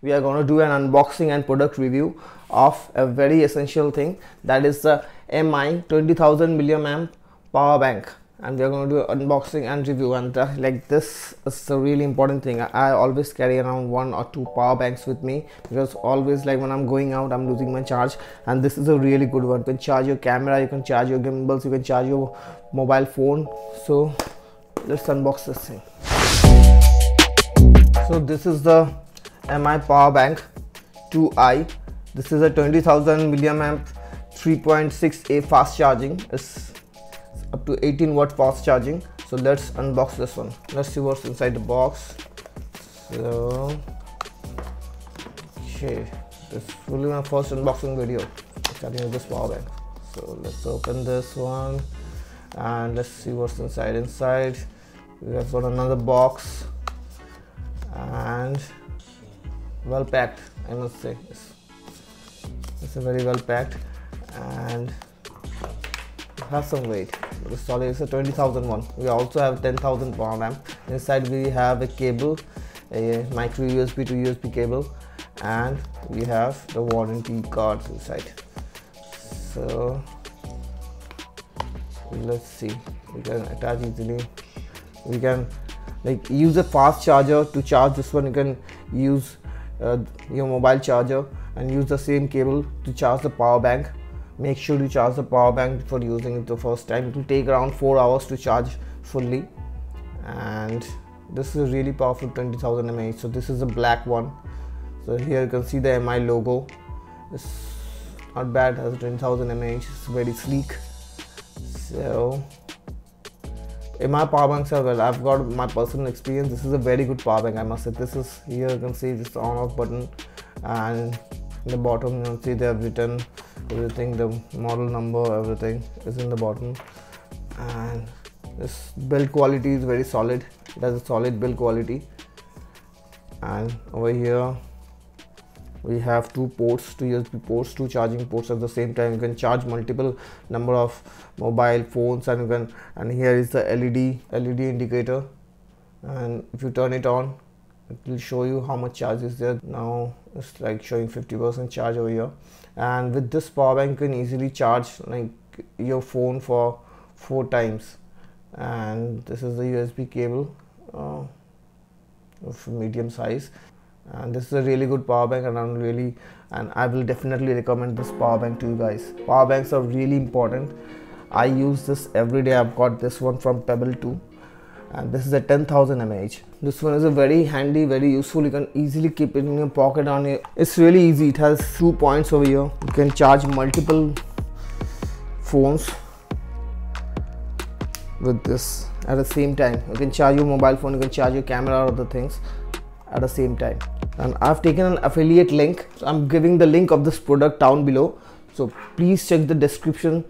we are going to do an unboxing and product review of a very essential thing, that is the MI 20,000 milliamp power bank. And we are going to do unboxing and review, and like this is a really important thing. I always carry around 1 or 2 power banks with me, because always, like when I'm going out, I'm losing my charge, and this is a really good one. You can charge your camera, you can charge your gimbals, you can charge your mobile phone. So let's unbox this thing. So this is the MI power bank 2i. This is a 20,000 milliamp 3.6A fast charging. It's up to 18 watt fast charging. So let's unbox this one. Let's see what's inside the box. So okay, this will be my first unboxing video starting with this power bank. So let's open this one and let's see what's inside. We have got another box and well packed, I must say. It's a very well packed and have some weight. It's solid. It's a 20,000 one. We also have 10,000 power amp. Inside we have a cable, a micro USB to USB cable, and we have the warranty cards inside. So let's see. We can attach easily. We can like use a fast charger to charge this one. You can use your mobile charger and use the same cable to charge the power bank. Make sure to charge the power bank before using it the first time. It will take around 4 hours to charge fully, and this is a really powerful 20,000 mAh. So this is a black one. So here you can see the MI logo. It's not bad, has 20,000 mAh. It's very sleek. So MI power banks are well. I've got my personal experience. This is a very good power bank, I must say. This is, here you can see this on off button, and in the bottom you can see they have written everything, the model number, everything is in the bottom. And this build quality is very solid. It has a solid build quality. And over here we have 2 ports, 2 USB ports, 2 charging ports at the same time. You can charge multiple number of mobile phones, and you can, and here is the LED indicator, and if you turn it on, it will show you how much charge is there. Now it's like showing 50% charge over here. And with this power bank you can easily charge like your phone for 4 times. And this is the USB cable of medium size, and this is a really good power bank, and I will definitely recommend this power bank to you guys. Power banks are really important. I use this every day. I've got this one from Pebble 2, and this is a 10,000 mAh. This one is a very handy, very useful. You can easily keep it in your pocket on your. It's really easy. It has 2 points over here. You can charge multiple phones with this at the same time. You can charge your mobile phone, you can charge your camera or other things at the same time. And I've taken an affiliate link, so I'm giving the link of this product down below. So please check the description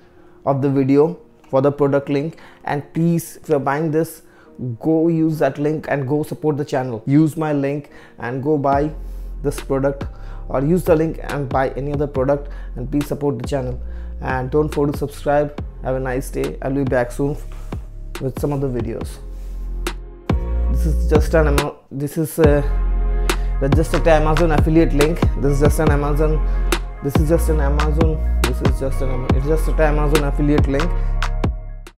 of the video for the product link, and please, if you're buying this, go use that link and go support the channel. Use my link and go buy this product, or use the link and buy any other product, and please support the channel. And don't forget to subscribe. Have a nice day. I'll be back soon with some other videos. This is just an Amazon affiliate link. This is just an Amazon affiliate link.